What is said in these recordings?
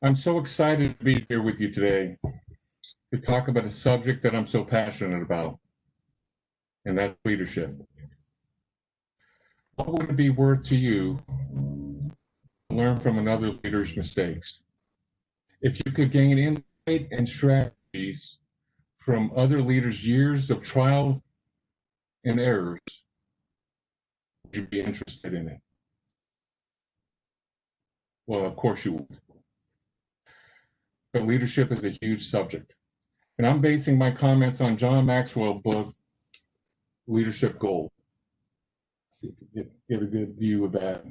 I'm so excited to be here with you today to talk about a subject that I'm so passionate about, and that's leadership. What would it be worth to you to learn from another leader's mistakes? If you could gain insight and strategies from other leaders' years of trial and errors, would you be interested in it? Well, of course you would. But leadership is a huge subject. And I'm basing my comments on John Maxwell's book, Leadership Gold. See if you get a good view of that.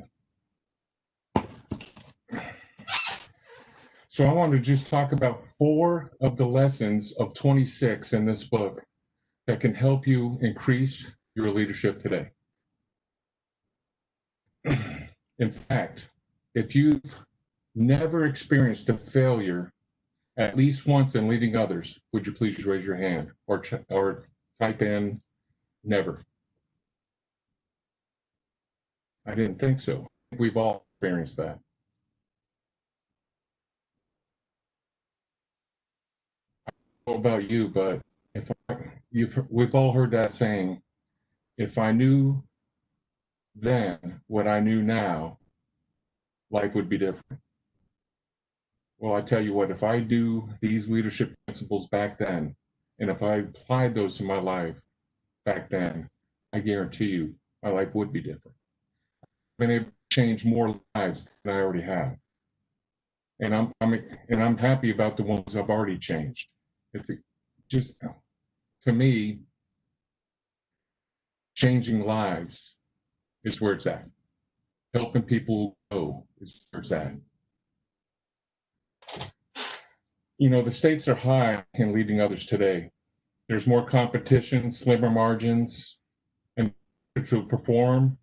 So I want to just talk about 4 of the lessons of 26 in this book that can help you increase your leadership today. In fact, if you've never experienced a failure at least once in leading others, would you please raise your hand or type in never? I didn't think so. We've all experienced that. I don't know about you, but we've all heard that saying, if I knew then what I knew now, life would be different. Well, I tell you what, if I do these leadership principles back then, and if I applied those to my life back then, I guarantee you my life would be different. I've been able to change more lives than I already have. And I'm happy about the ones I've already changed. It's just, to me, changing lives is where it's at. Helping people go is where it's at. You know, the stakes are high in leading others today. There's more competition, slimmer margins, and to perform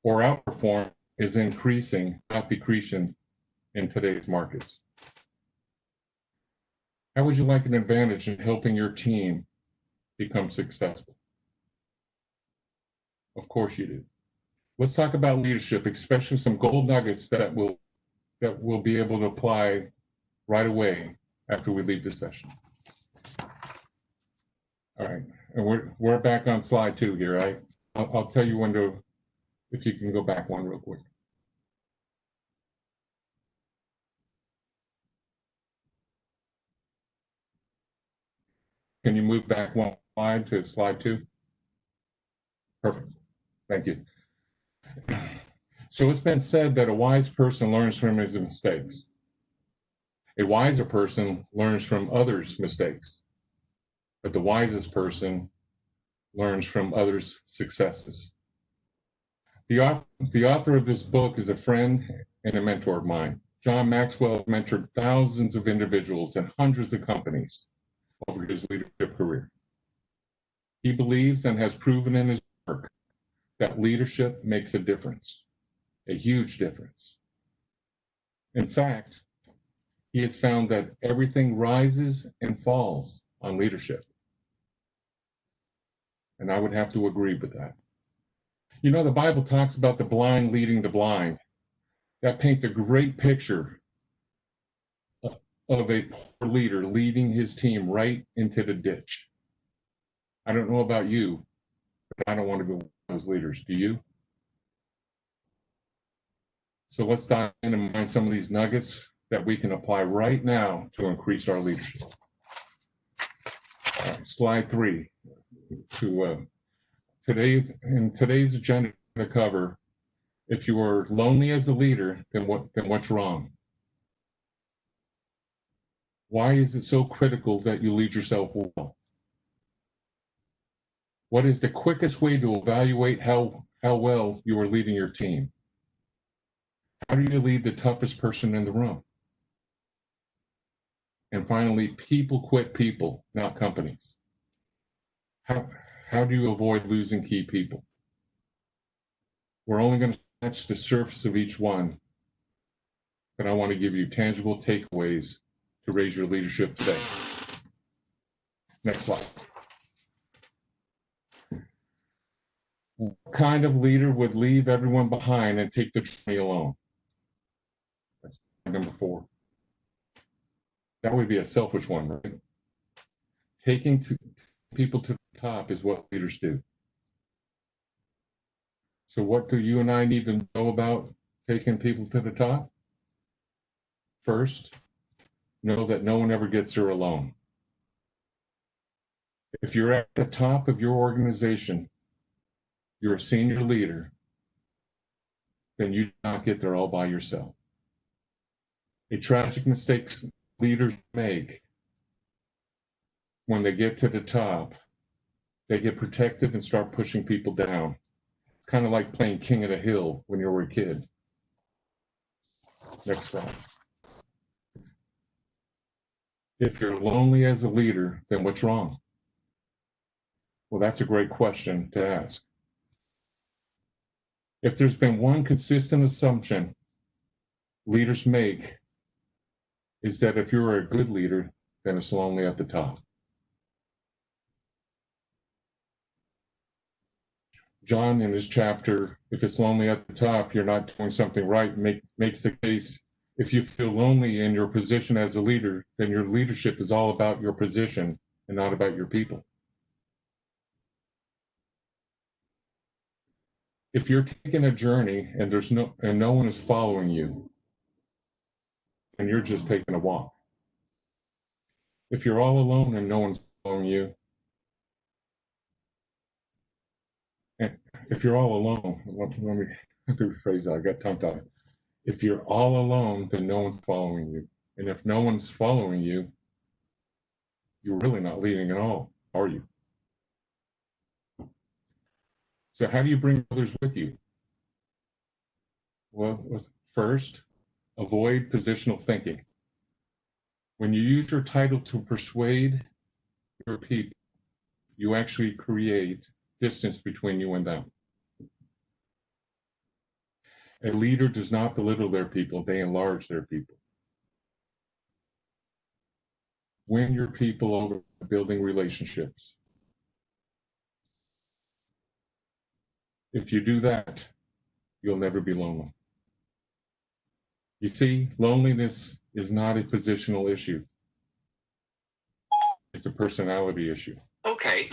or outperform is increasing, not decreasing in today's markets. How would you like an advantage in helping your team become successful? Of course you do. Let's talk about leadership, especially some gold nuggets that we'll be able to apply right away after we leave this session. All right, and we're back on slide 2 here, right? I'll tell you when to, if you can go back one real quick. Can you move back one slide to slide 2? Perfect, thank you. So it's been said that a wise person learns from his mistakes. A wiser person learns from others' mistakes, but the wisest person learns from others' successes. The author of this book is a friend and a mentor of mine. John Maxwell has mentored thousands of individuals and hundreds of companies over his leadership career. He believes and has proven in his work that leadership makes a difference, a huge difference. In fact, he has found that everything rises and falls on leadership. And I would have to agree with that. You know, the Bible talks about the blind leading the blind. That paints a great picture of a poor leader leading his team right into the ditch. I don't know about you, but I don't want to be one of those leaders. Do you? So let's dive in and find some of these nuggets that we can apply right now to increase our leadership. All right, slide 3. In today's agenda to cover, if you are lonely as a leader, then what's wrong? Why is it so critical that you lead yourself well? What is the quickest way to evaluate how well you are leading your team? How do you lead the toughest person in the room? And finally, people quit people, not companies. How do you avoid losing key people? We're only going to scratch the surface of each one, but I want to give you tangible takeaways to raise your leadership today. Next slide. What kind of leader would leave everyone behind and take the journey alone? That's number 4. That would be a selfish one, right? People to the top is what leaders do. So what do you and I need to know about taking people to the top? First, know that no one ever gets there alone. If you're at the top of your organization, you're a senior leader, then you do not get there all by yourself. A tragic mistake leaders make when they get to the top, they get protective and start pushing people down. It's kind of like playing king of the hill when you were a kid. Next slide. If you're lonely as a leader, then what's wrong? Well, that's a great question to ask. If there's been one consistent assumption leaders make, is that if you're a good leader, then it's lonely at the top. John, in his chapter, if it's lonely at the top, you're not doing something right, makes the case, if you feel lonely in your position as a leader, then your leadership is all about your position and not about your people. If you're taking a journey and no one is following you, and you're just taking a walk. If you're all alone and no one's following you, and if you're all alone, let me rephrase that, I got tongue-tied. If you're all alone, then no one's following you. And if no one's following you, you're really not leading at all, are you? So how do you bring others with you? Well, first, avoid positional thinking. When you use your title to persuade your people, you actually create distance between you and them. A leader does not belittle their people, they enlarge their people. Win your people over building relationships. If you do that, you'll never be lonely. You see, loneliness is not a positional issue. It's a personality issue. Okay.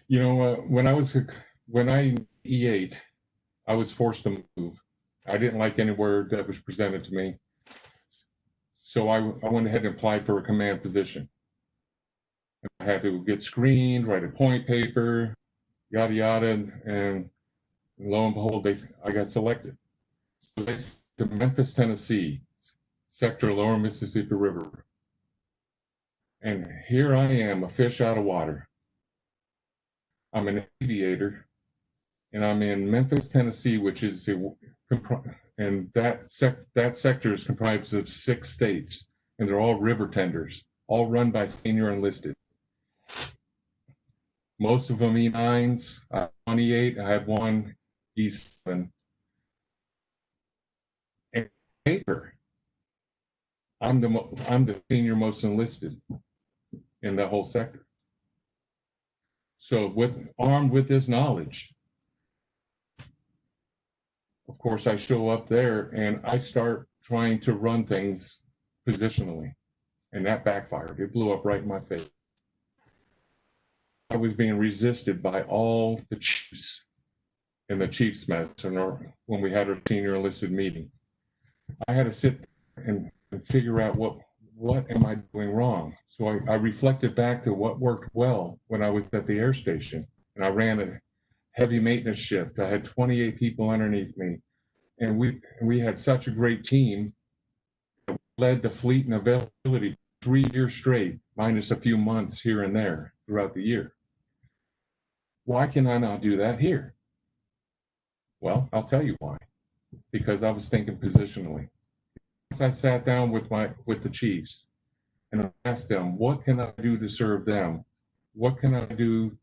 You know, when I E8, I was forced to move. I didn't like anywhere that was presented to me. So I went ahead and applied for a command position. I had to get screened, write a point paper, yada, yada, and lo and behold, I got selected. So they to Memphis, Tennessee, sector Lower Mississippi River. And here I am, a fish out of water. I'm an aviator, and I'm in Memphis, Tennessee, which is and that sector is comprised of 6 states, and they're all river tenders, all run by senior enlisted. Most of them E9s. I have 28. I have one E7. And paper, I'm the senior most enlisted in that whole sector. So armed with this knowledge, of course, I show up there and I start trying to run things positionally, and that backfired. It blew up right in my face. I was being resisted by all the chiefs in the chief's mess when we had our senior enlisted meetings. I had to sit and figure out what am I doing wrong. So I reflected back to what worked well when I was at the air station, and I ran a heavy maintenance shift. I had 28 people underneath me, and we had such a great team. We led the fleet in availability 3 years straight, minus a few months here and there throughout the year. Why can I not do that here? Well, I'll tell you why. Because I was thinking positionally. Once I sat down with the chiefs and asked them, what can I do to serve them? What can I do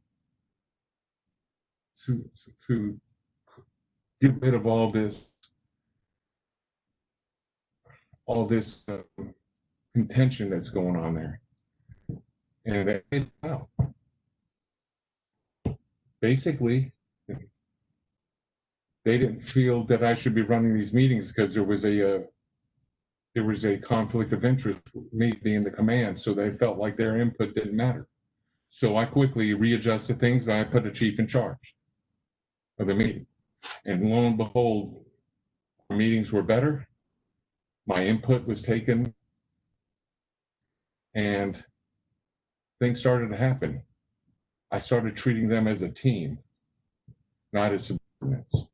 to get rid of all this contention that's going on there? And they didn't know. Basically, they didn't feel that I should be running these meetings because there was a there was a conflict of interest with me being the command, so they felt like their input didn't matter. So I quickly readjusted things and I put a chief in charge of the meeting. And lo and behold, our meetings were better. My input was taken and things started to happen. I started treating them as a team, not as subordinates.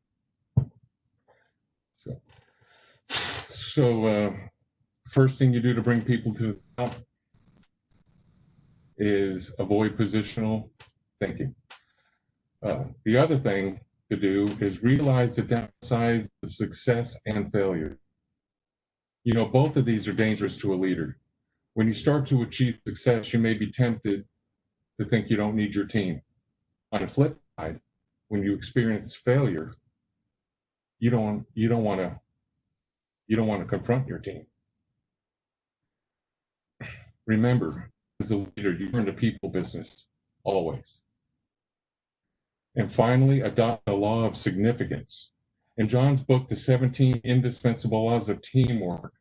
So first thing you do to bring people to the top is avoid positional thinking. The other thing to do is realize the downsides of success and failure. You know, both of these are dangerous to a leader. When you start to achieve success, you may be tempted to think you don't need your team. On the flip side, when you experience failure, you don't want to confront your team. Remember, as a leader, you're in the people business, always. And finally, adopt the law of significance. In John's book, The 17 Indispensable Laws of Teamwork,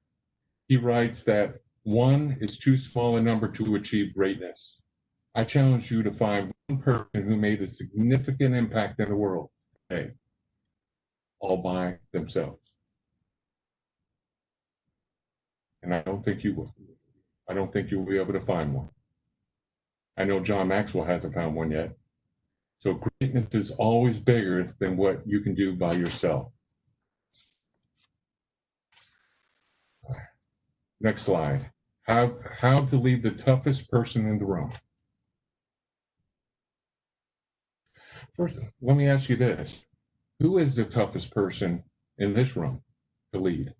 he writes that 1 is too small a number to achieve greatness. I challenge you to find one person who made a significant impact in the world today, all by themselves. And I don't think you will. I don't think you'll be able to find one. I know John Maxwell hasn't found one yet. So greatness is always bigger than what you can do by yourself. Next slide. How to lead the toughest person in the room. First, let me ask you this. Who is the toughest person in this room to lead?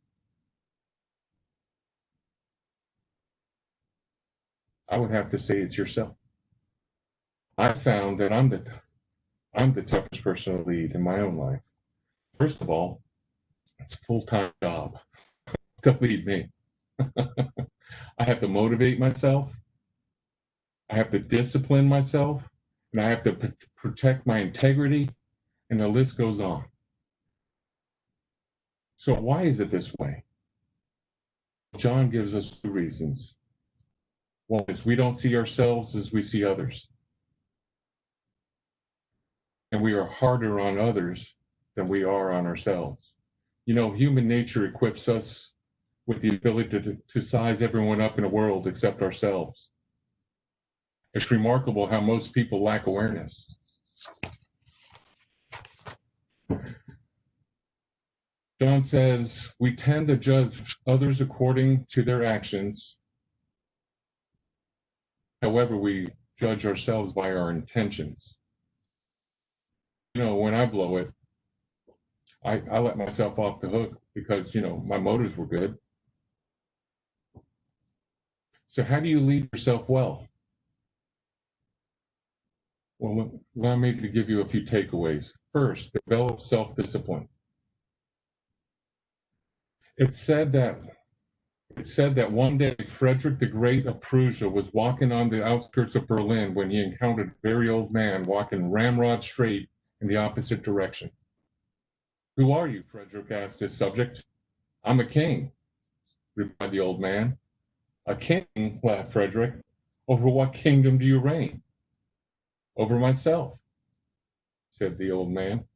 I would have to say it's yourself. I found that I'm the toughest person to lead in my own life. First of all, it's a full-time job to lead me. I have to motivate myself. I have to discipline myself, and I have to protect my integrity, and the list goes on. So why is it this way? John gives us 2 reasons. One is we don't see ourselves as we see others. And we are harder on others than we are on ourselves. You know, human nature equips us with the ability to size everyone up in the world except ourselves. It's remarkable how most people lack awareness. John says, we tend to judge others according to their actions. However, we judge ourselves by our intentions. You know, when I blow it, I let myself off the hook because, you know, my motives were good. So how do you lead yourself well? Well, allow me to give you a few takeaways. First, develop self-discipline. It's said that one day Frederick the Great of Prussia was walking on the outskirts of Berlin when he encountered a very old man walking ramrod straight in the opposite direction. Who are you? Frederick asked his subject. I'm a king, replied the old man. A king, laughed Frederick. Over what kingdom do you reign? Over myself, said the old man.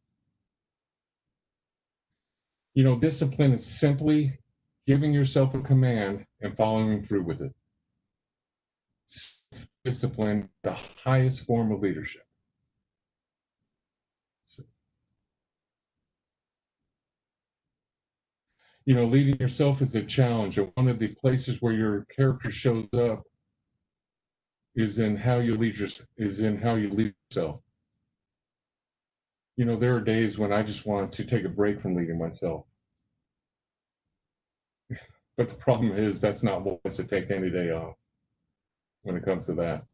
You know, discipline is simply giving yourself a command and following through with it. Discipline, the highest form of leadership. You know, leading yourself is a challenge, and one of the places where your character shows up is in how you lead yourself. You know, there are days when I just want to take a break from leading myself. But the problem is that's not wise to take any day off when it comes to that.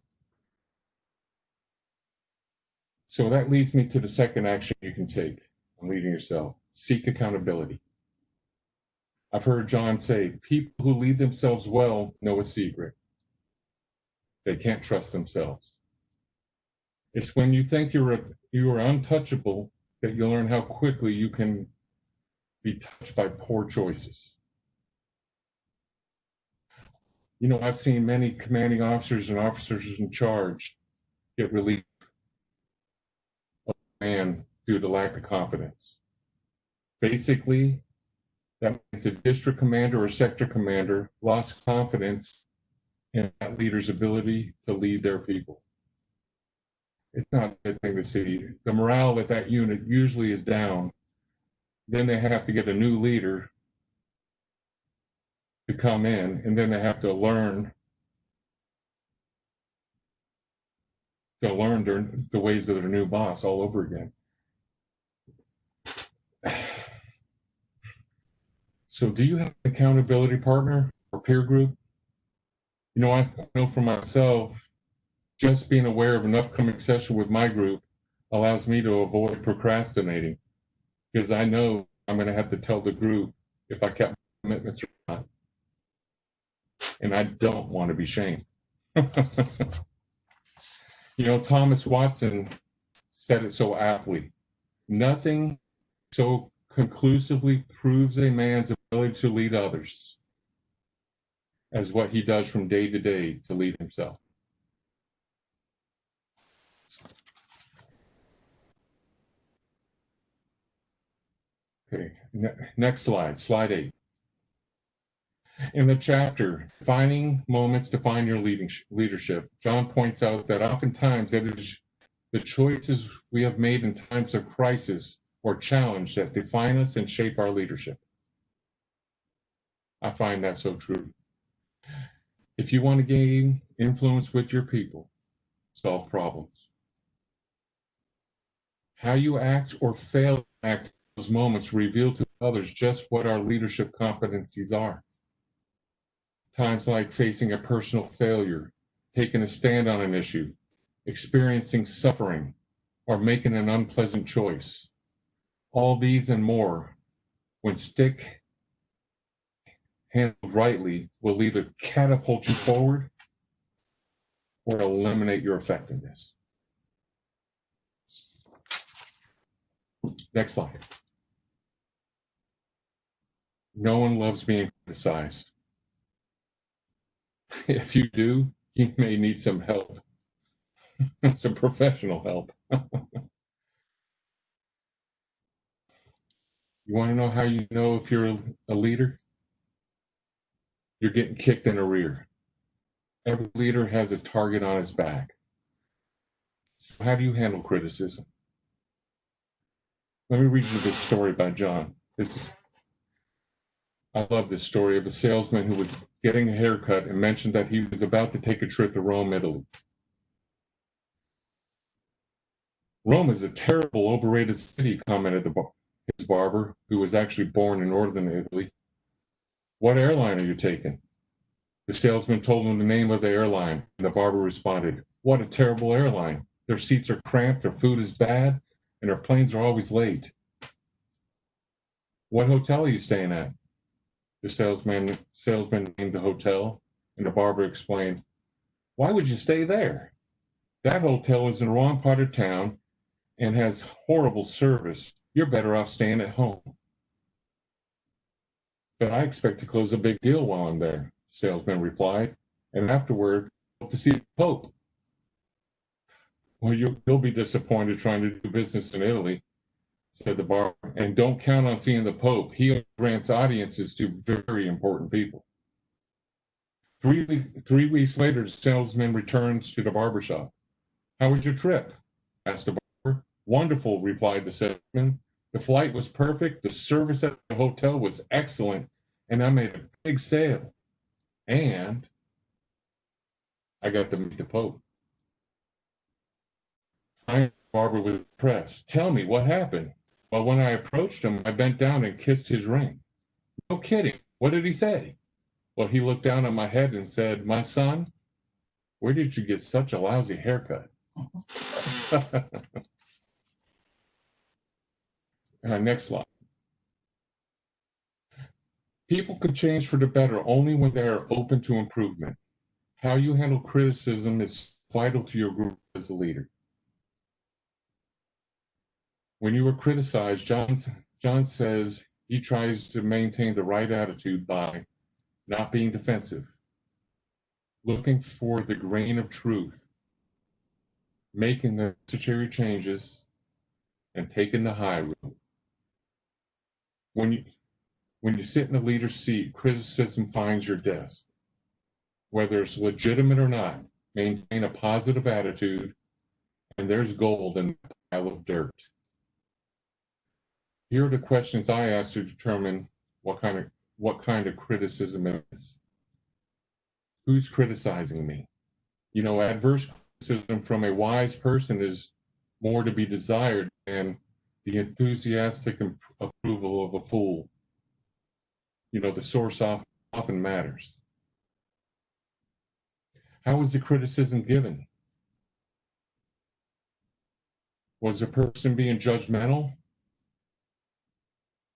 So that leads me to the second action you can take on leading yourself. Seek accountability. I've heard John say, people who lead themselves well know a secret. They can't trust themselves. It's when you think you are untouchable that you learn how quickly you can be touched by poor choices. You know, I've seen many commanding officers and officers in charge get relieved of command due to lack of confidence. Basically, that means the district commander or sector commander lost confidence in that leader's ability to lead their people. It's not a good thing to see. The morale at that unit usually is down. Then they have to get a new leader to come in, and then they have to learn the ways of their new boss all over again. So do you have an accountability partner or peer group? You know, I know for myself, just being aware of an upcoming session with my group allows me to avoid procrastinating, because I know I'm going to have to tell the group if I kept my commitments or not. And I don't want to be shamed. You know, Thomas Watson said it so aptly. Nothing so conclusively proves a man's ability to lead others as what he does from day to day to lead himself. Okay, next slide, slide 8. In the chapter, Defining Moments Define Your Leadership, John points out that oftentimes it is the choices we have made in times of crisis or challenge that define us and shape our leadership. I find that so true. If you want to gain influence with your people, solve problems. How you act or fail to act in those moments reveal to others just what our leadership competencies are. Times like facing a personal failure, taking a stand on an issue, experiencing suffering, or making an unpleasant choice. All these and more, when handled rightly, will either catapult you forward or eliminate your effectiveness. Next slide. No one loves being criticized. If you do, you may need some help, some professional help. You want to know how you know if you're a leader? You're getting kicked in the rear. Every leader has a target on his back. So how do you handle criticism? Let me read you this story by John. I love this story of a salesman who was getting a haircut and mentioned that he was about to take a trip to Rome, Italy. Rome is a terrible, overrated city, commented his barber, who was actually born in northern Italy. What airline are you taking? The salesman told him the name of the airline, and the barber responded, what a terrible airline. Their seats are cramped, their food is bad, and their planes are always late. What hotel are you staying at? The salesman named the hotel, and the barber explained, why would you stay there? That hotel is in the wrong part of town and has horrible service. You're better off staying at home. But I expect to close a big deal while I'm there, the salesman replied, and afterward, hope to see the Pope. Well, you'll be disappointed trying to do business in Italy, said the barber, and don't count on seeing the Pope. He grants audiences to very important people. 3 weeks later, the salesman returns to the barber shop. How was your trip? Asked the barber. Wonderful, replied the salesman. The flight was perfect, the service at the hotel was excellent, and I made a big sale. And I got to meet the Pope. The barber was impressed. Tell me, what happened? Well, when I approached him, I bent down and kissed his ring. No kidding. What did he say? Well, he looked down at my head and said, my son, where did you get such a lousy haircut? Next slide. People could change for the better only when they are open to improvement. How you handle criticism is vital to your group as a leader. When you were criticized, John says he tries to maintain the right attitude by not being defensive, looking for the grain of truth, making the necessary changes, and taking the high road. When you sit in the leader's seat, criticism finds your desk. Whether it's legitimate or not, maintain a positive attitude, and there's gold in the pile of dirt. Here are the questions I ask to determine what kind of criticism it is. Who's criticizing me? Adverse criticism from a wise person is more to be desired than the enthusiastic approval of a fool. The source often matters. How was the criticism given? Was the person being judgmental?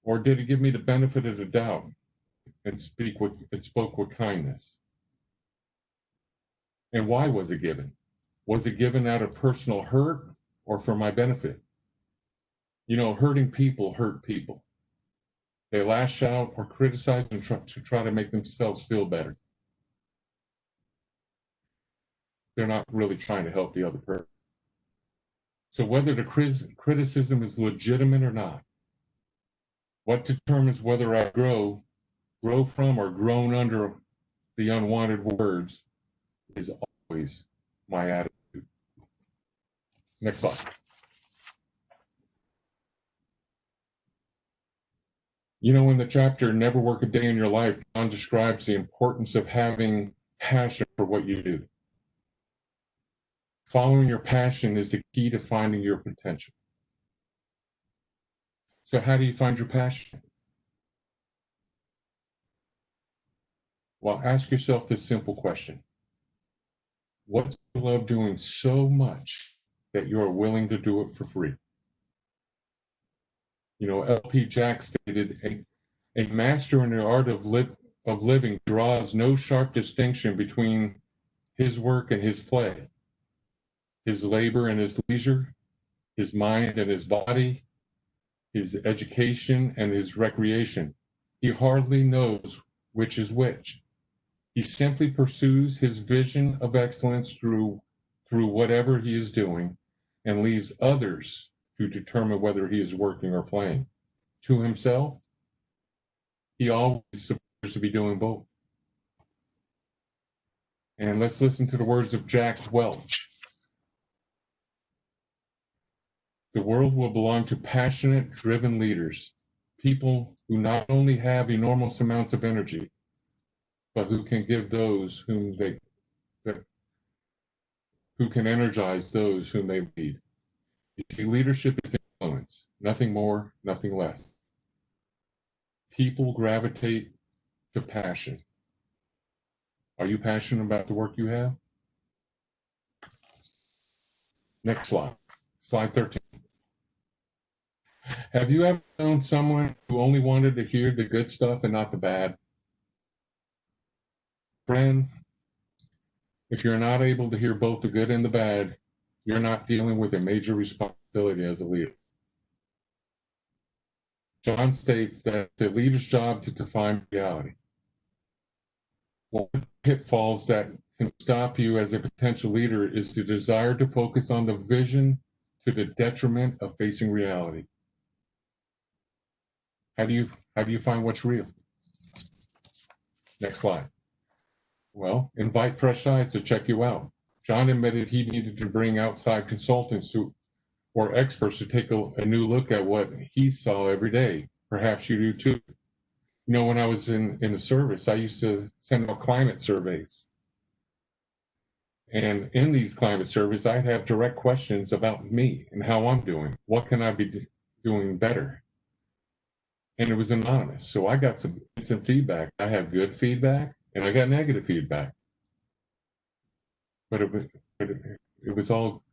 Or did it give me the benefit of the doubt and spoke with kindness? And why was it given? Was it given out of personal hurt or for my benefit? Hurting people hurt people. They lash out or criticize and try to make themselves feel better. They're not really trying to help the other person. So whether the criticism is legitimate or not, what determines whether I grow from or groan under the unwanted words is always my attitude. Next slide. In the chapter, Never Work a Day in Your Life, John describes the importance of having passion for what you do. Following your passion is the key to finding your potential. So how do you find your passion? Well, ask yourself this simple question. What do you love doing so much that you are willing to do it for free? L.P. Jack stated, a master in the art of living draws no sharp distinction between his work and his play, his labor and his leisure, his mind and his body, his education and his recreation. He hardly knows which is which. He simply pursues his vision of excellence through whatever he is doing and leaves others to determine whether he is working or playing. To himself, he always appears to be doing both. And let's listen to the words of Jack Welch. The world will belong to passionate, driven leaders, people who not only have enormous amounts of energy, but who can give those who can energize those whom they lead. You see, leadership is influence, nothing more, nothing less. People gravitate to passion. Are you passionate about the work you have? Next slide, slide 13. Have you ever known someone who only wanted to hear the good stuff and not the bad? Friend, if you're not able to hear both the good and the bad, you're not dealing with a major responsibility as a leader. John states that it's a leader's job to define reality. One of the pitfalls that can stop you as a potential leader is the desire to focus on the vision to the detriment of facing reality. How do you find what's real? Next slide. Well, invite fresh eyes to check you out. John admitted he needed to bring outside consultants or experts to take a new look at what he saw every day. Perhaps you do too. When I was in the service, I used to send out climate surveys. And in these climate surveys, I'd have direct questions about me and how I'm doing. What can I be doing better? And it was anonymous. So I got some feedback. I have good feedback and I got negative feedback. But it was all,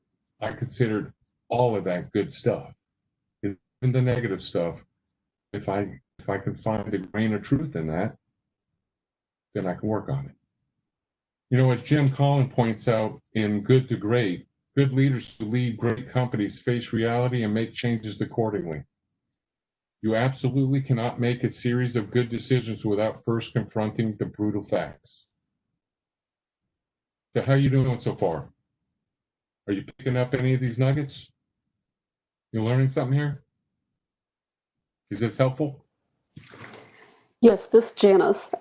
I considered all of that good stuff. Even the negative stuff, if I can find a grain of truth in that, then I can work on it. As Jim Collin points out in Good to Great, good leaders who lead great companies face reality and make changes accordingly. You absolutely cannot make a series of good decisions without first confronting the brutal facts. So how you doing so far? Are you picking up any of these nuggets? You learning something here? Is this helpful? Yes, this Janice.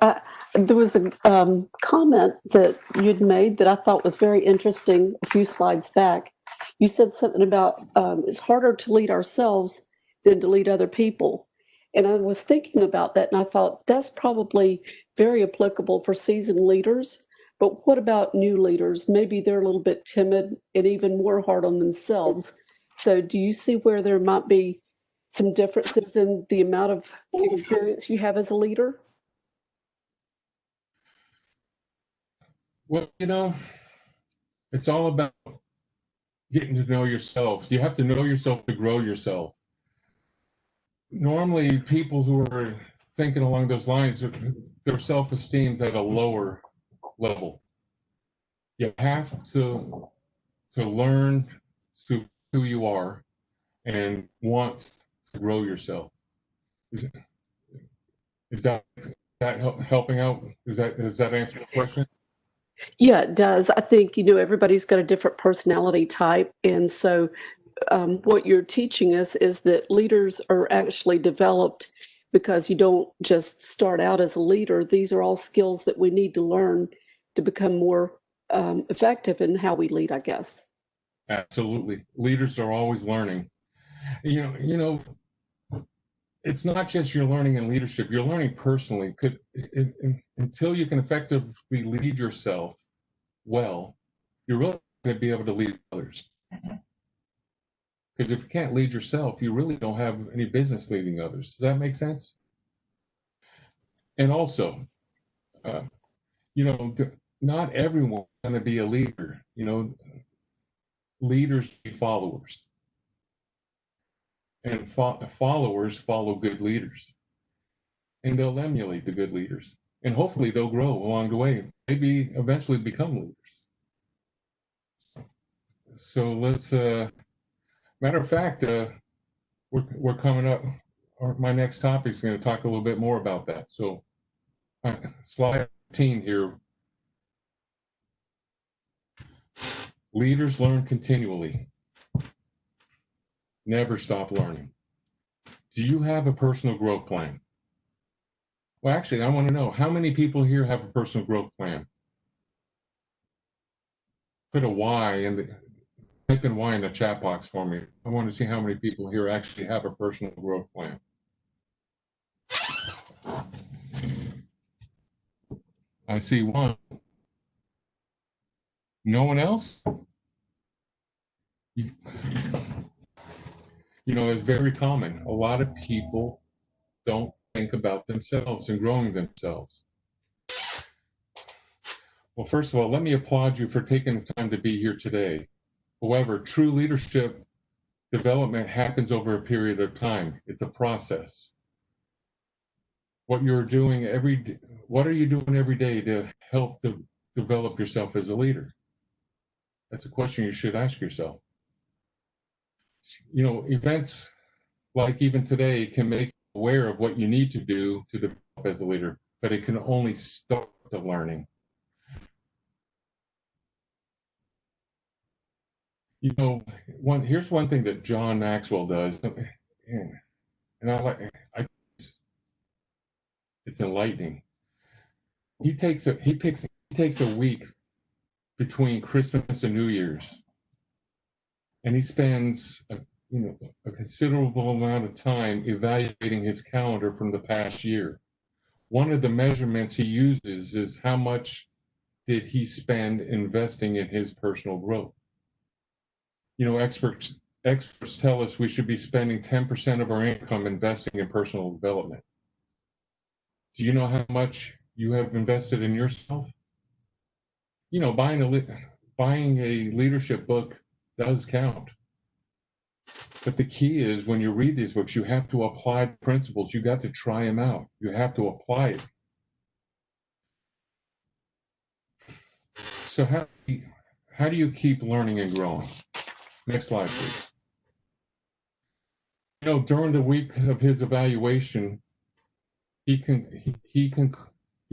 There was a comment that you'd made that I thought was very interesting a few slides back. You said something about it's harder to lead ourselves than to lead other people. And I was thinking about that, and I thought that's probably very applicable for seasoned leaders. But what about new leaders? Maybe they're a little bit timid and even more hard on themselves. So, do you see where there might be some differences in the amount of experience you have as a leader? Well, it's all about getting to know yourself. You have to know yourself to grow yourself. Normally, people who are thinking along those lines, their self-esteem's at a lower level. You have to learn who you are and want to grow yourself. Is that helping out? Does that answer the question? Yeah, it does. I think, everybody's got a different personality type. And so what you're teaching us is that leaders are actually developed because you don't just start out as a leader. These are all skills that we need to learn to become more effective in how we lead, I guess. Absolutely. Leaders are always learning. It's not just you're learning in leadership, you're learning personally. Until you can effectively lead yourself well, you're really going to be able to lead others. Because if you can't lead yourself, you really don't have any business leading others. Does that make sense? And also, not everyone's going to be a leader. Leaders be followers. And followers follow good leaders. And they'll emulate the good leaders. And hopefully they'll grow along the way, maybe eventually become leaders. So let's, matter of fact, we're coming up, or my next topic is going to talk a little bit more about that. So slide 15 here. Leaders learn continually. Never stop learning. Do you have a personal growth plan? Well, actually, I want to know, how many people here have a personal growth plan? Put a Y in the, type in Y in the chat box for me. I want to see how many people here actually have a personal growth plan. I see one. No one else? It's very common. A lot of people don't think about themselves and growing themselves. Well, first of all, let me applaud you for taking the time to be here today. However, true leadership development happens over a period of time. It's a process. What are you doing every day to help to develop yourself as a leader? That's a question you should ask yourself. Events like even today can make you aware of what you need to do to develop as a leader, but it can only start the learning. Here's one thing that John Maxwell does, and it's enlightening. He takes a week between Christmas and New Year's, and he spends a considerable amount of time evaluating his calendar from the past year. One of the measurements he uses is how much did he spend investing in his personal growth. Experts tell us we should be spending 10% of our income investing in personal development. Do you know how much you have invested in yourself? Buying a leadership book does count. But the key is, when you read these books, you have to apply the principles. You got to try them out. You have to apply it. So how do you keep learning and growing? Next slide, please. During the week of his evaluation, he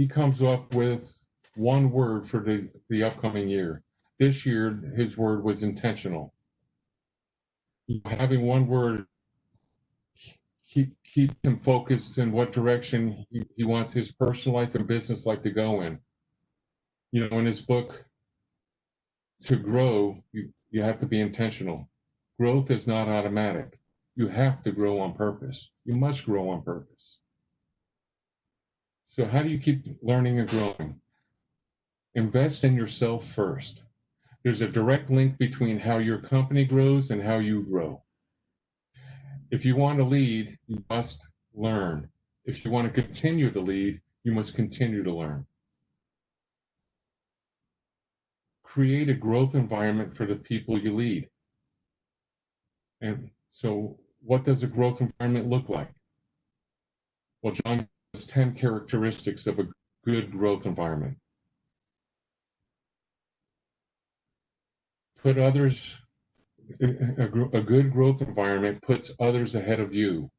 comes up with one word for the upcoming year. This year, his word was intentional. Having one word keep him focused in what direction he wants his personal life and business life to go in. You know, in his book, to grow, you have to be intentional. Growth is not automatic. You have to grow on purpose. You must grow on purpose. So how do you keep learning and growing? Invest in yourself first. There's a direct link between how your company grows and how you grow. If you want to lead, you must learn. If you want to continue to lead, you must continue to learn. Create a growth environment for the people you lead. And so what does a growth environment look like? Well, John has 10 characteristics of a good growth environment. Put others, a good growth environment puts others ahead of you.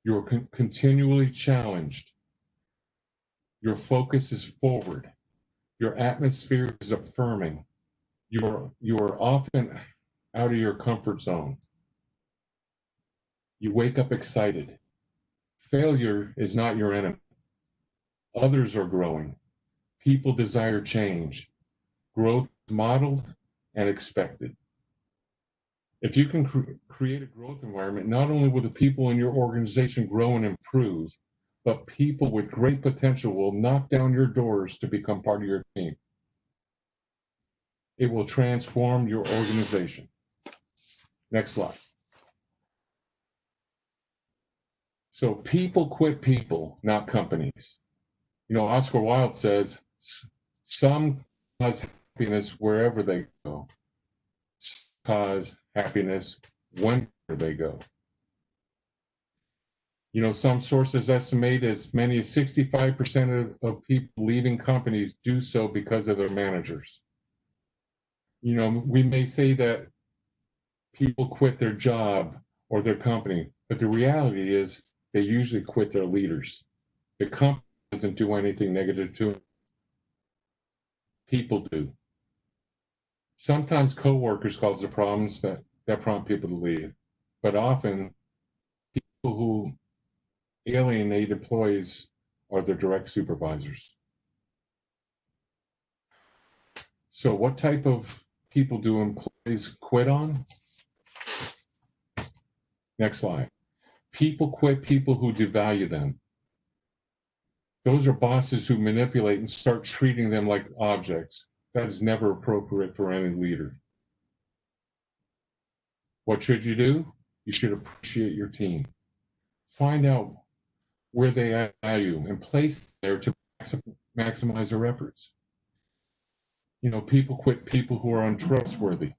You're continually challenged. Your focus is forward. Your atmosphere is affirming. You are often out of your comfort zone. You wake up excited. Failure is not your enemy. Others are growing. People desire change. Growth is modeled and expected. If you can create a growth environment, not only will the people in your organization grow and improve, but people with great potential will knock down your doors to become part of your team. It will transform your organization. Next slide. So people quit people, not companies. You know, Oscar Wilde says, some cause happiness wherever they go, cause happiness whenever they go. You know, some sources estimate as many as 65% of people leaving companies do so because of their managers. You know, we may say that people quit their job or their company, but the reality is they usually quit their leaders. The company doesn't do anything negative to them. People do. Sometimes coworkers cause the problems that prompt people to leave, but often people who alienate employees are their direct supervisors. So what type of people do employees quit on? Next slide. People quit people who devalue them. Those are bosses who manipulate and start treating them like objects. That is never appropriate for any leader. What should you do? You should appreciate your team. Find out where they add value and place there to maximize their efforts. You know, people quit people who are untrustworthy.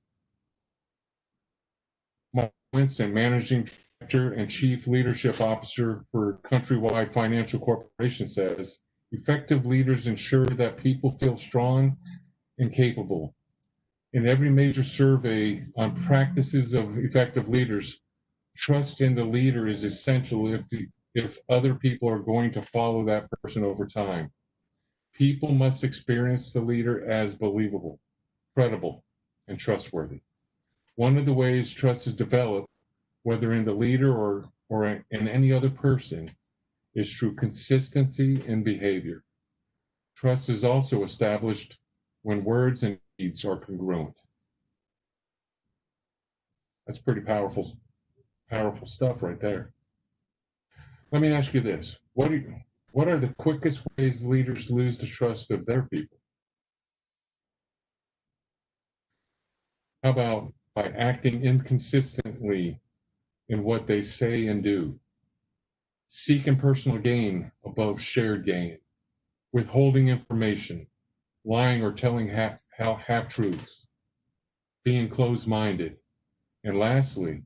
Mark Winston, managing director and chief leadership officer for Countrywide Financial Corporation, says, effective leaders ensure that people feel strong and capable. In every major survey on practices of effective leaders, trust in the leader is essential if other people are going to follow that person over time. People must experience the leader as believable, credible, and trustworthy. One of the ways trust is developed, whether in the leader or in any other person, is through consistency in behavior. Trust is also established when words and deeds are congruent. That's pretty powerful stuff right there. Let me ask you this. What are the quickest ways leaders lose the trust of their people? How about by acting inconsistently in what they say and do? Seeking personal gain above shared gain, withholding information, lying or telling half-truths, being closed-minded. And lastly,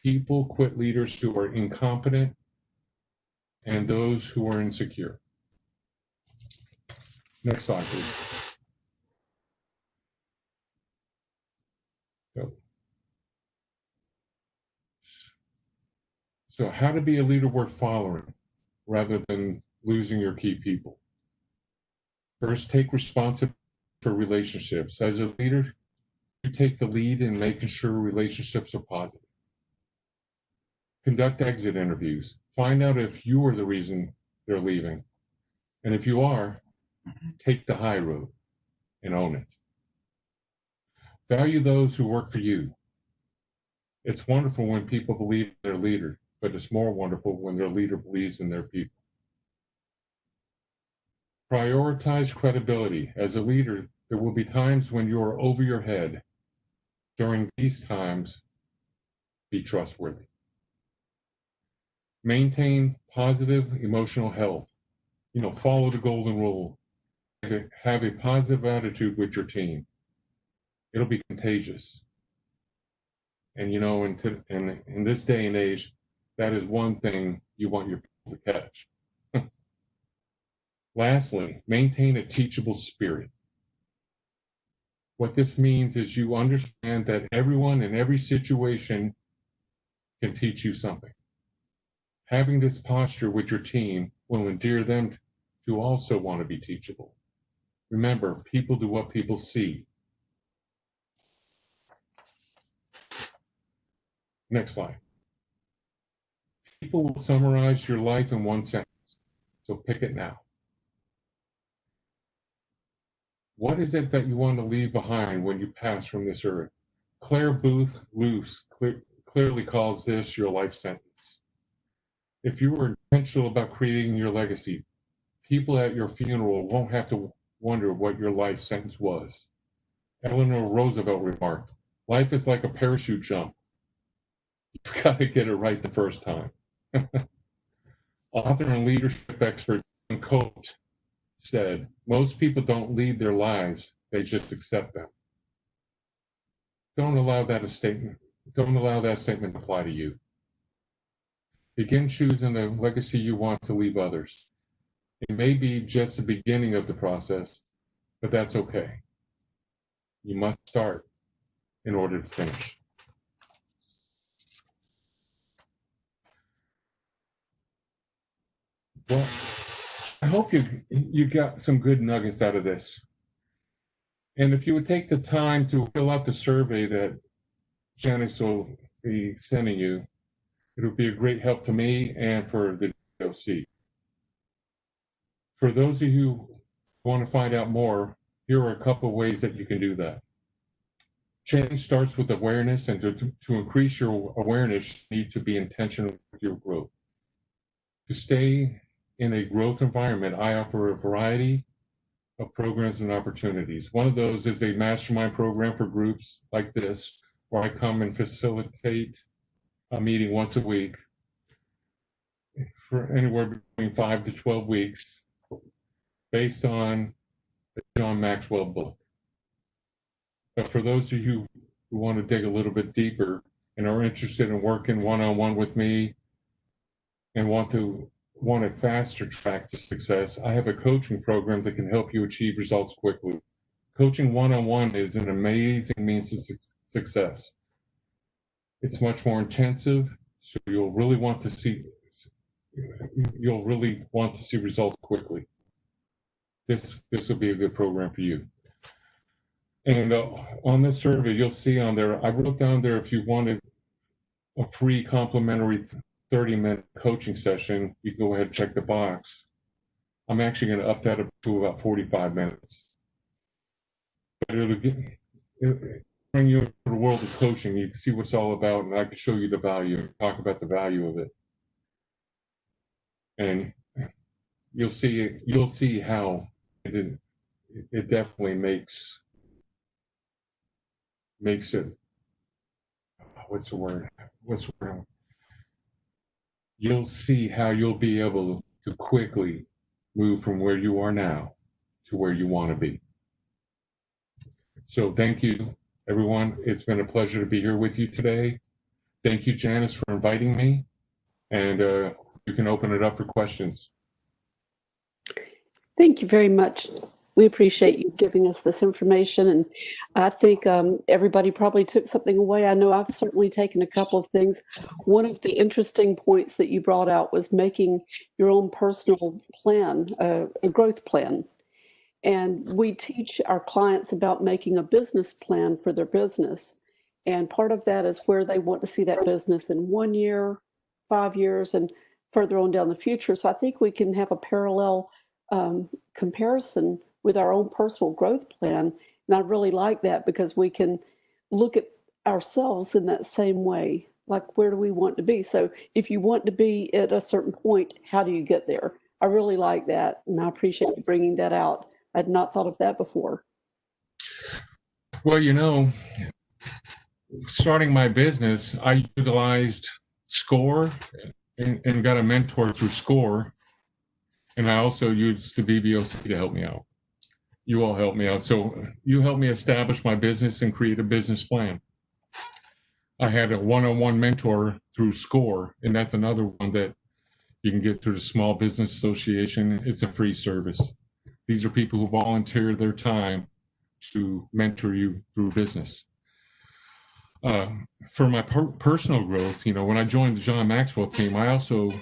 people quit leaders who are incompetent and those who are insecure. Next slide, please. So how to be a leader worth following rather than losing your key people. First, take responsibility for relationships. As a leader, you take the lead in making sure relationships are positive. Conduct exit interviews. Find out if you are the reason they're leaving. And if you are, take the high road and own it. Value those who work for you. It's wonderful when people believe in their leader, but it's more wonderful when their leader believes in their people. Prioritize credibility. As a leader, there will be times when you are over your head. During these times, be trustworthy. Maintain positive emotional health. Follow the golden rule. Have a positive attitude with your team. It'll be contagious. And in this day and age, that is one thing you want your people to catch. Lastly, maintain a teachable spirit. What this means is you understand that everyone in every situation can teach you something. Having this posture with your team will endear them to also want to be teachable. Remember, people do what people see. Next slide. People will summarize your life in one sentence, so pick it now. What is it that you want to leave behind when you pass from this earth? Claire Booth Luce clearly calls this your life sentence. If you were intentional about creating your legacy, people at your funeral won't have to wonder what your life sentence was. Eleanor Roosevelt remarked, "Life is like a parachute jump. You've got to get it right the first time." Author and leadership expert John Mawell said, "Most people don't lead their lives, they just accept them." Don't allow that statement to apply to you. Begin choosing the legacy you want to leave others. It may be just the beginning of the process, but that's okay. You must start in order to finish. Well, I hope you got some good nuggets out of this. And if you would take the time to fill out the survey that Janice will be sending you, it would be a great help to me and for the DLC. For those of you who want to find out more, here are a couple of ways that you can do that. Change starts with awareness, and to increase your awareness, you need to be intentional with your growth. To stay in a growth environment, I offer a variety of programs and opportunities. One of those is a mastermind program for groups like this, where I come and facilitate a meeting once a week for anywhere between 5 to 12 weeks, based on the John Maxwell book. But for those of you who want to dig a little bit deeper and are interested in working one-on-one with me and want a faster track to success, I have a coaching program that can help you achieve results quickly. Coaching one-on-one is an amazing means to success. It's much more intensive, so you'll really want to see results quickly. This will be a good program for you. And on this survey, you'll see on there, I wrote down there, if you wanted a free complimentary 30-minute coaching session, you can go ahead and check the box. I'm actually going to up that up to about 45 minutes. But it'll bring you into the world of coaching. You can see what it's all about, and I can show you the value, talk about the value of it. And you'll see how it definitely makes it, what's the word? You'll see how you'll be able to quickly move from where you are now to where you want to be. So thank you, everyone. It's been a pleasure to be here with you today. Thank you, Janice, for inviting me. And you can open it up for questions. Thank you very much. We appreciate you giving us this information, and I think everybody probably took something away. I know I've certainly taken a couple of things. One of the interesting points that you brought out was making your own personal plan, a growth plan. And we teach our clients about making a business plan for their business. And part of that is where they want to see that business in 1 year, 5 years, and further on down the future. So I think we can have a parallel comparison with our own personal growth plan. And I really like that because we can look at ourselves in that same way. Like, where do we want to be? So if you want to be at a certain point, how do you get there? I really like that. And I appreciate you bringing that out. I'd not thought of that before. Well, starting my business, I utilized SCORE and got a mentor through SCORE. And I also used the BBOC to help me out. You all helped me out. So you helped me establish my business and create a business plan. I had a one-on-one mentor through SCORE, and that's another one that you can get through the Small Business Association. It's a free service. These are people who volunteer their time to mentor you through business. For my personal growth, when I joined the John Maxwell team, I also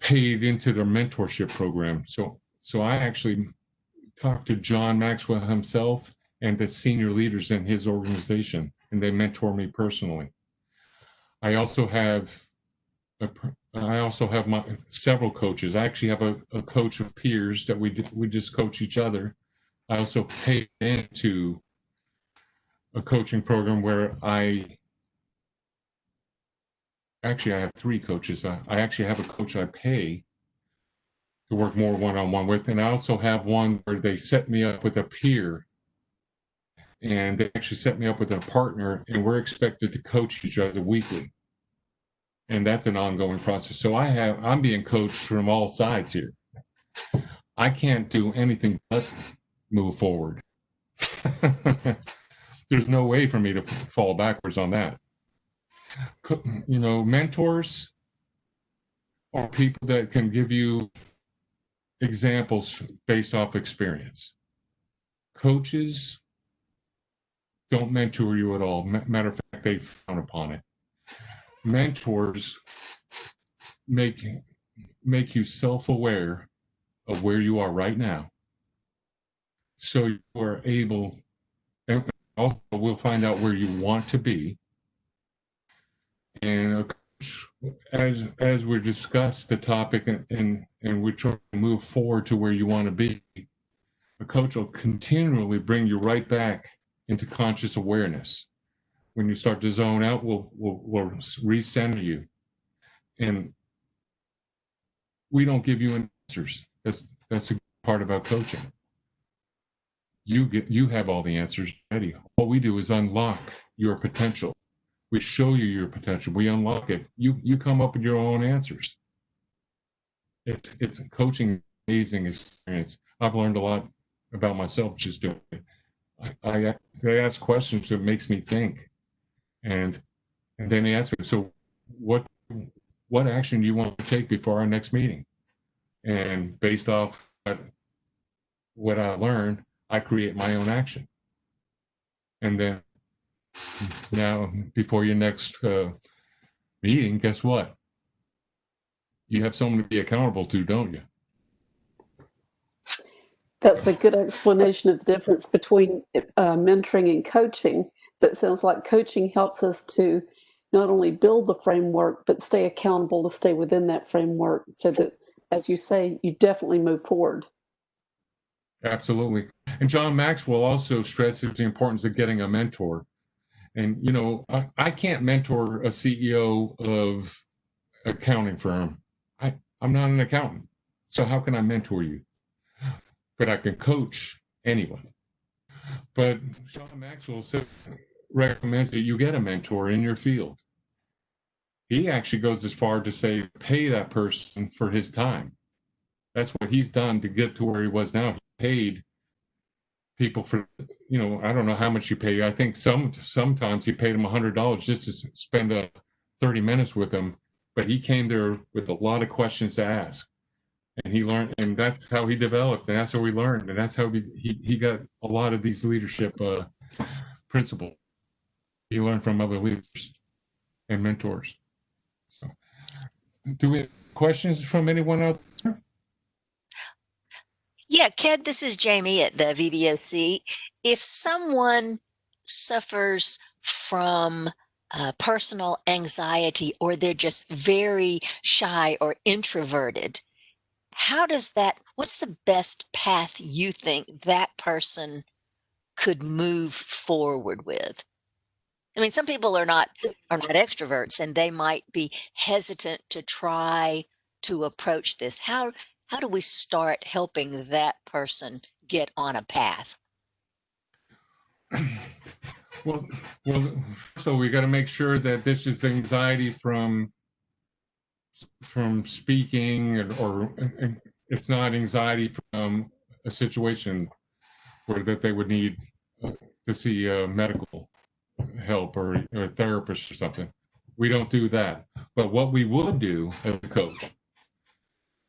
paid into their mentorship program. So I actually talked to John Maxwell himself and the senior leaders in his organization, and they mentor me personally. I also have several coaches. I actually have a coach of peers that we just coach each other. I also pay into a coaching program where I have 3 coaches. I actually have a coach I pay to work more one-on-one with, and I also have one where they set me up with a peer, and they actually set me up with a partner, and we're expected to coach each other weekly. And that's an ongoing process. So I'm being coached from all sides here. I can't do anything but move forward. There's no way for me to fall backwards on that. Mentors are people that can give you examples based off experience. Coaches don't mentor you at all. Matter of fact, they frown upon it. Mentors make you self-aware of where you are right now, so you are able, and also we'll find out where you want to be. And a coach, as we discuss the topic and we're trying to move forward to where you want to be, a coach will continually bring you right back into conscious awareness. When you start to zone out, we'll recenter you. And we don't give you answers. That's a good part about coaching. You have all the answers ready. What we do is unlock your potential. We show you your potential. We unlock it. You come up with your own answers. It's a coaching amazing experience. I've learned a lot about myself just doing it. They ask questions that makes me think, and then they ask me, so what action do you want to take before our next meeting? And based off what I learned, I create my own action. And then now, before your next meeting, guess what? You have someone to be accountable to, don't you? That's a good explanation of the difference between mentoring and coaching. So it sounds like coaching helps us to not only build the framework, but stay accountable to stay within that framework so that, as you say, you definitely move forward. Absolutely. And John Maxwell also stresses the importance of getting a mentor. And, I can't mentor a CEO of accounting firm. I'm not an accountant. So how can I mentor you? But I can coach anyone. But John Maxwell recommends that you get a mentor in your field. He actually goes as far to say, pay that person for his time. That's what he's done to get to where he was now. He paid people for, I don't know how much you pay. I think sometimes he paid them $100 just to spend 30 minutes with them. But he came there with a lot of questions to ask. And he learned, and that's how he developed, and that's how we learned, and that's how he got a lot of these leadership principles. He learned from other leaders and mentors. So, do we have questions from anyone out there? Yes. Yeah, Ked, this is Jamie at the VBOC. If someone suffers from personal anxiety, or they're just very shy or introverted, what's the best path you think that person could move forward with? I mean, some people are not extroverts, and they might be hesitant to try to approach this. How do we start helping that person get on a path? Well, so we got to make sure that this is anxiety from speaking, or it's not anxiety from a situation where that they would need to see medical help, or a therapist or something. We don't do that. But what we would do as a coach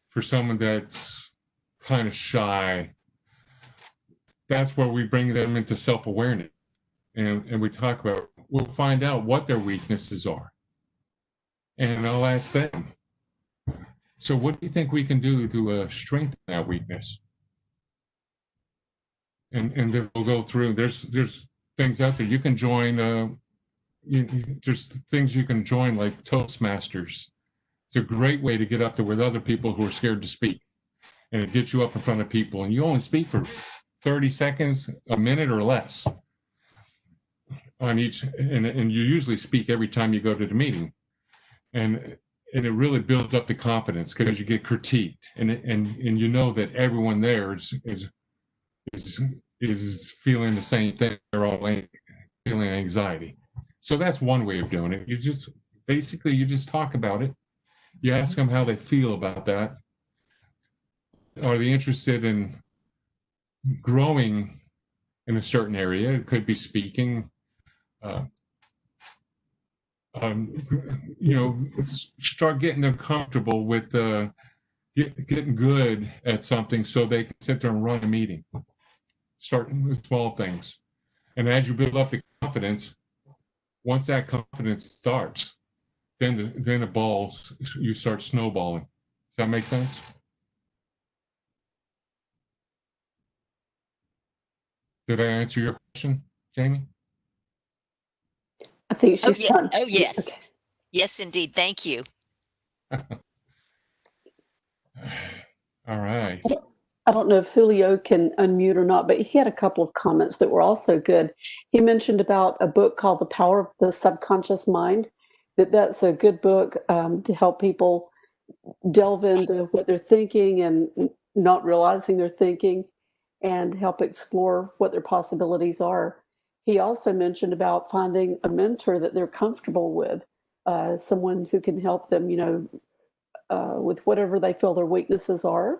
for someone that's kind of shy, that's where we bring them into self-awareness. And we talk about, we'll find out what their weaknesses are. And I'll ask them, so what do you think we can do to strengthen that weakness? And then we'll go through, there's things out there. You can join, there's things you can join, like Toastmasters. It's a great way to get up there with other people who are scared to speak. And it gets you up in front of people. And you only speak for 30 seconds, a minute or less on each. And you usually speak every time you go to the meeting. And it really builds up the confidence, because you get critiqued. And you know that everyone there is feeling the same thing. They're all feeling anxiety. So that's one way of doing it. You just talk about it. You ask them how they feel about that. Are they interested in growing in a certain area? It could be speaking. Start getting them comfortable with getting good at something, so they can sit there and run a meeting. Starting with small things. And as you build up the confidence, once that confidence starts, then you start snowballing. Does that make sense? Did I answer your question, Jamie? I think she's done. Oh, yes. Okay. Yes, indeed. Thank you. All right. I don't know if Julio can unmute or not, but he had a couple of comments that were also good. He mentioned about a book called The Power of the Subconscious Mind, that's a good book to help people delve into what they're thinking and not realizing they're thinking, and help explore what their possibilities are. He also mentioned about finding a mentor that they're comfortable with, someone who can help them, with whatever they feel their weaknesses are,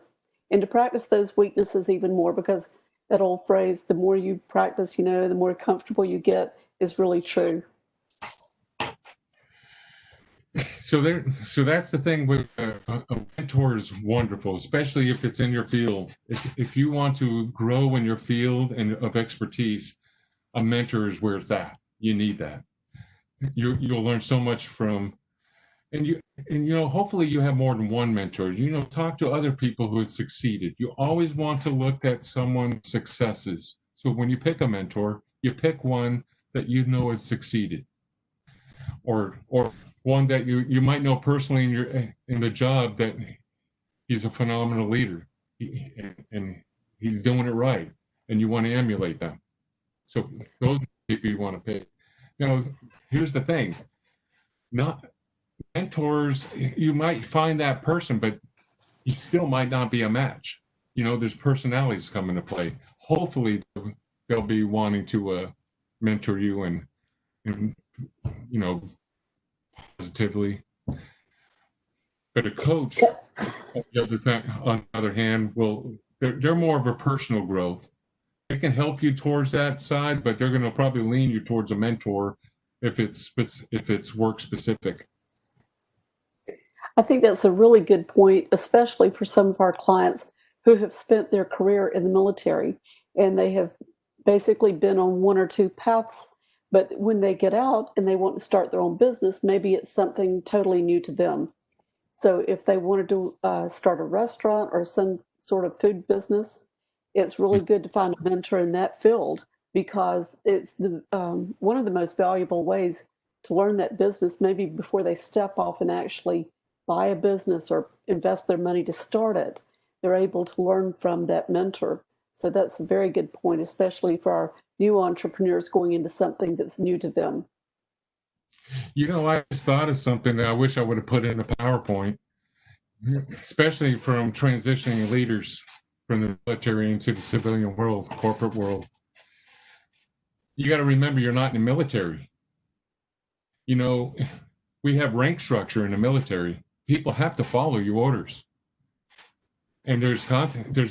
and to practice those weaknesses even more, because that old phrase, the more you practice, the more comfortable you get, is really true. So that's the thing with a mentor is wonderful, especially if it's in your field. If you want to grow in your field and of expertise, a mentor is where it's at. You need that. You'll learn so much from, and hopefully you have more than one mentor. Talk to other people who have succeeded. You always want to look at someone's successes. So when you pick a mentor, you pick one that has succeeded, or one that you might know personally in the job, that he's a phenomenal leader, and he's doing it right, and you want to emulate them. So those are the people you want to pick. Here's the thing: not mentors. You might find that person, but he still might not be a match. There's personalities come into play. Hopefully, they'll be wanting to mentor you and positively. But a coach, on the other hand, they're more of a personal growth. They can help you towards that side, but they're going to probably lean you towards a mentor if it's work specific. I think that's a really good point, especially for some of our clients who have spent their career in the military, and they have basically been on one or two paths. But when they get out and they want to start their own business, maybe it's something totally new to them. So if they wanted to start a restaurant or some sort of food business, it's really good to find a mentor in that field, because it's the one of the most valuable ways to learn that business, maybe before they step off and actually buy a business or invest their money to start it. They're able to learn from that mentor. So that's a very good point, especially for our new entrepreneurs going into something that's new to them. You know, I just thought of something that I wish I would have put in a PowerPoint, especially from transitioning leaders from the military into the civilian world, corporate world. You got to remember, you're not in the military. You know, we have rank structure in the military. People have to follow your orders. And there's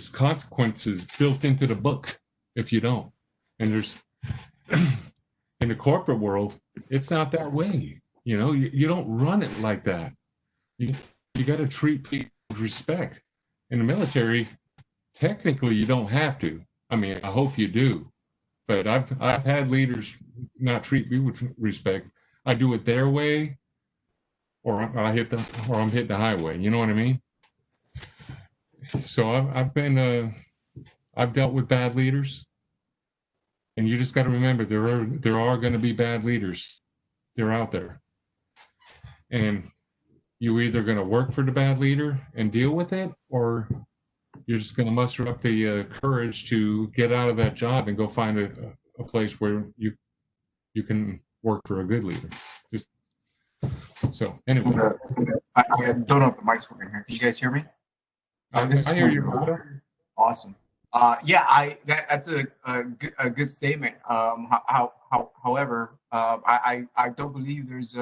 consequences built into the book if you don't. And there's, in the corporate world, it's not that way. You know, you don't run it like that. You got to treat people with respect. In the military, technically, you don't have to. I mean, I hope you do. But I've had leaders not treat me with respect. I do it their way, or I'm hitting the highway. You know what I mean? So I've dealt with bad leaders, and you just got to remember there are going to be bad leaders. They're out there, and you're either going to work for the bad leader and deal with it, or you're just going to muster up the courage to get out of that job and go find a place where you can work for a good leader. Just so anyway. I don't know if the mic's working here. Can you guys hear me? I hear you. Awesome. Yeah, that's a good statement. However, I don't believe there's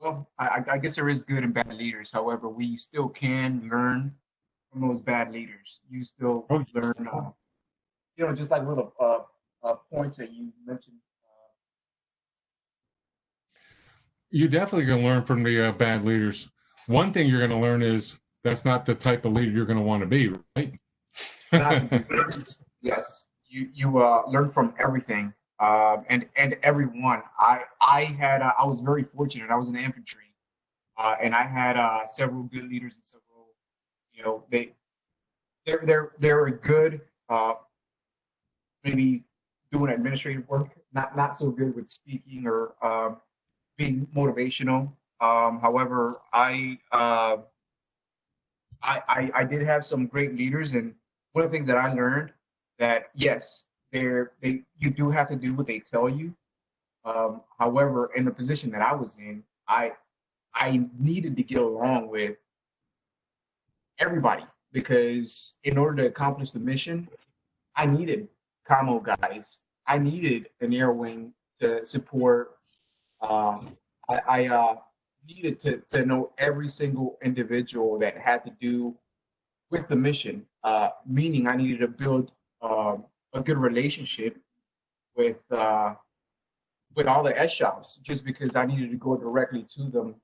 well, I guess there is good and bad leaders. However, we still can learn from those bad leaders. You still learn, you know, just like little points that you mentioned. You definitely going to learn from the bad leaders. One thing you're going to learn is that's not the type of leader you're going to want to be, right? Yes. You learn from everything, and everyone. I was very fortunate. I was in the infantry, and I had several good leaders and several, you know, they were good, maybe doing administrative work, not so good with speaking or being motivational. However, I did have some great leaders, and one of the things that I learned that yes, you do have to do what they tell you. However, in the position that I was in, I needed to get along with everybody, because in order to accomplish the mission, I needed commo guys. I needed an air wing to support. I needed to know every single individual that had to do with the mission, meaning I needed to build a good relationship with all the S shops, just because I needed to go directly to them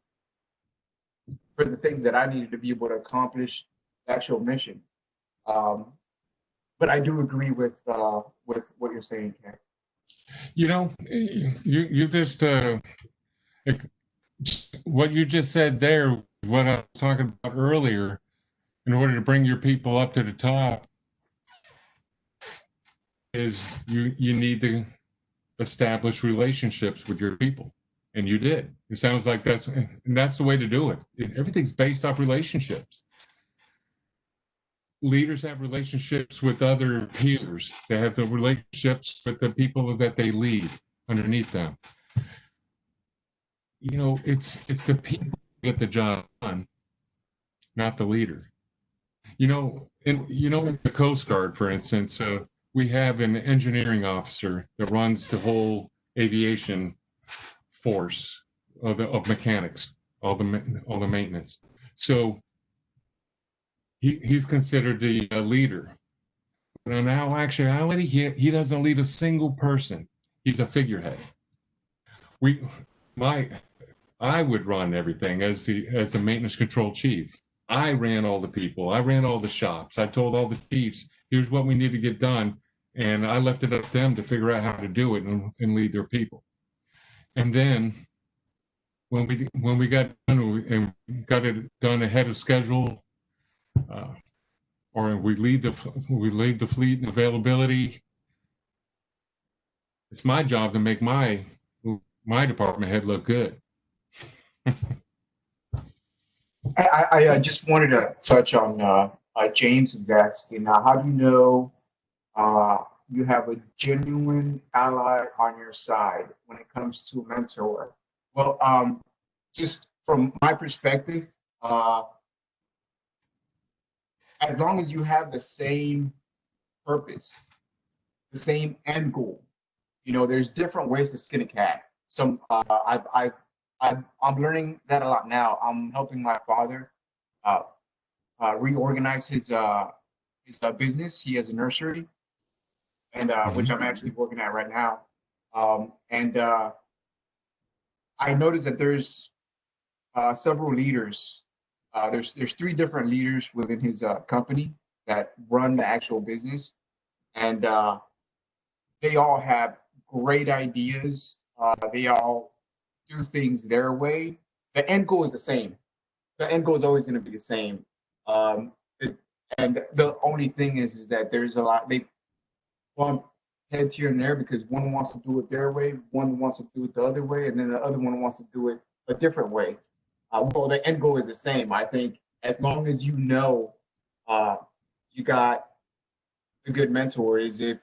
for the things that I needed to be able to accomplish the actual mission. But I do agree with what you're saying, Ken. You know, you just what you just said there, what I was talking about earlier. In order to bring your people up to the top, is you need to establish relationships with your people, and you did. It sounds like that's the way to do it. Everything's based off relationships. Leaders have relationships with other peers. They have the relationships with the people that they lead underneath them. You know, it's the people who get the job done, not the leader. You know, in the Coast Guard, for instance, we have an engineering officer that runs the whole aviation force of mechanics, all the maintenance. So he's considered the leader. But in all actuality, he doesn't lead a single person. He's a figurehead. I would run everything as the maintenance control chief. I ran all the people. I ran all the shops. I told all the chiefs, here's what we need to get done. And I left it up to them to figure out how to do it and lead their people. And then when we got done and got it done ahead of schedule, or we lead the fleet and availability. It's my job to make my department head look good. I just wanted to touch on James is asking, how do you know you have a genuine ally on your side when it comes to a mentor? Well, just from my perspective, as long as you have the same purpose, the same end goal, you know, there's different ways to skin a cat. Some I'm learning that a lot now. I'm helping my father reorganize his business. He has a nursery, and which I'm actually working at right now. And I noticed that there's several leaders. There's 3 different leaders within his company that run the actual business, and they all have great ideas. They all do things their way. The end goal is the same. The end goal is always going to be the same. And the only thing is that there's a lot, they bump heads here and there because one wants to do it their way, one wants to do it the other way, and then the other one wants to do it a different way. Well, the end goal is the same. I think as long as you know you got a good mentor, is if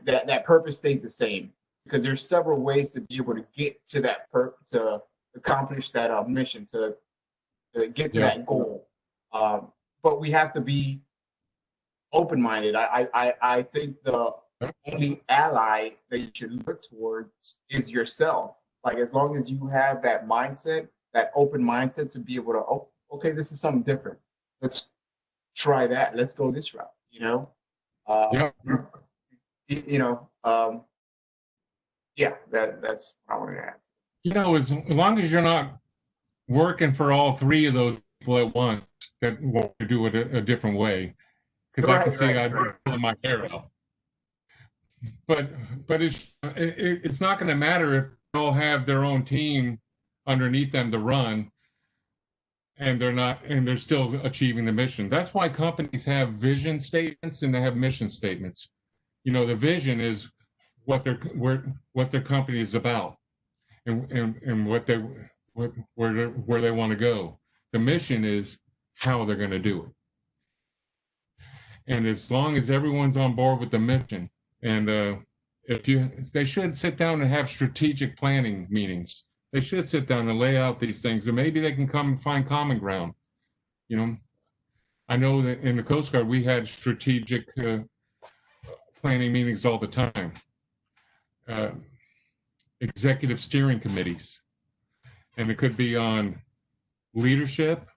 that purpose stays the same, because there's several ways to be able to get to that to accomplish that mission, to get to that goal. But we have to be open-minded. I think the only ally that you should look towards is yourself. Like, as long as you have that mindset, that open mindset to be able to, oh, okay, this is something different. Let's try that. Let's go this route, you know? You know, yeah, that's what I wanted to add. You know, as long as you're not working for all 3 of those people at once that want to do it a different way, because I can see I'd be pulling my hair out. But it's not going to matter if they all have their own team underneath them to run, and they're still achieving the mission. That's why companies have vision statements and they have mission statements. You know, the vision is what their company is about, and where they want to go. The mission is how they're going to do it. And as long as everyone's on board with the mission, and they should sit down and have strategic planning meetings. They should sit down and lay out these things, and maybe they can come and find common ground. You know, I know that in the Coast Guard we had strategic planning meetings all the time. Executive steering committees, and it could be on leadership,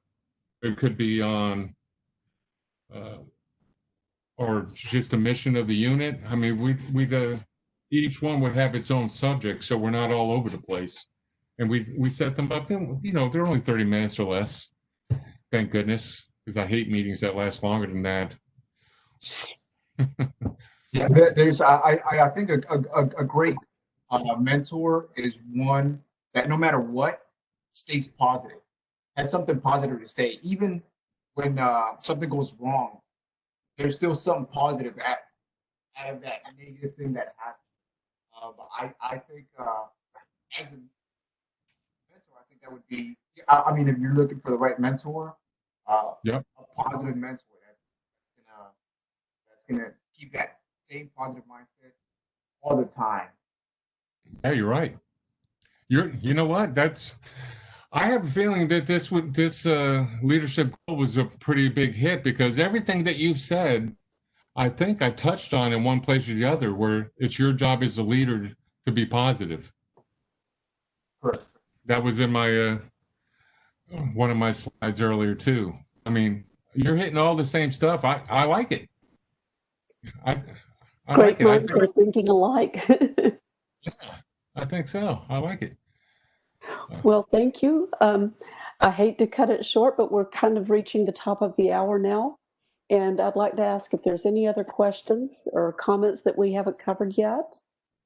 it could be on or just the mission of the unit. I mean, we each one would have its own subject, so we're not all over the place. And we set them up. You know, they're only 30 minutes or less. Thank goodness, because I hate meetings that last longer than that. Yeah, there's I think a great mentor is one that no matter what, stays positive, has something positive to say, even when something goes wrong. There's still something positive out of that negative thing that happened. But I think as a mentor, I think that would be. I mean, if you're looking for the right mentor, Yep. a positive mentor that's gonna keep that same positive mindset all the time. Yeah, you're right. You know what? I have a feeling that this leadership goal was a pretty big hit, because everything that you've said, I think I touched on in one place or the other, where it's your job as a leader to be positive. Correct. That was in my one of my slides earlier too. I mean, you're hitting all the same stuff. I like it. I Great like it. minds are thinking alike. Yeah, I think so. I like it. Well, thank you. I hate to cut it short, but we're kind of reaching the top of the hour now. And I'd like to ask if there's any other questions or comments that we haven't covered yet.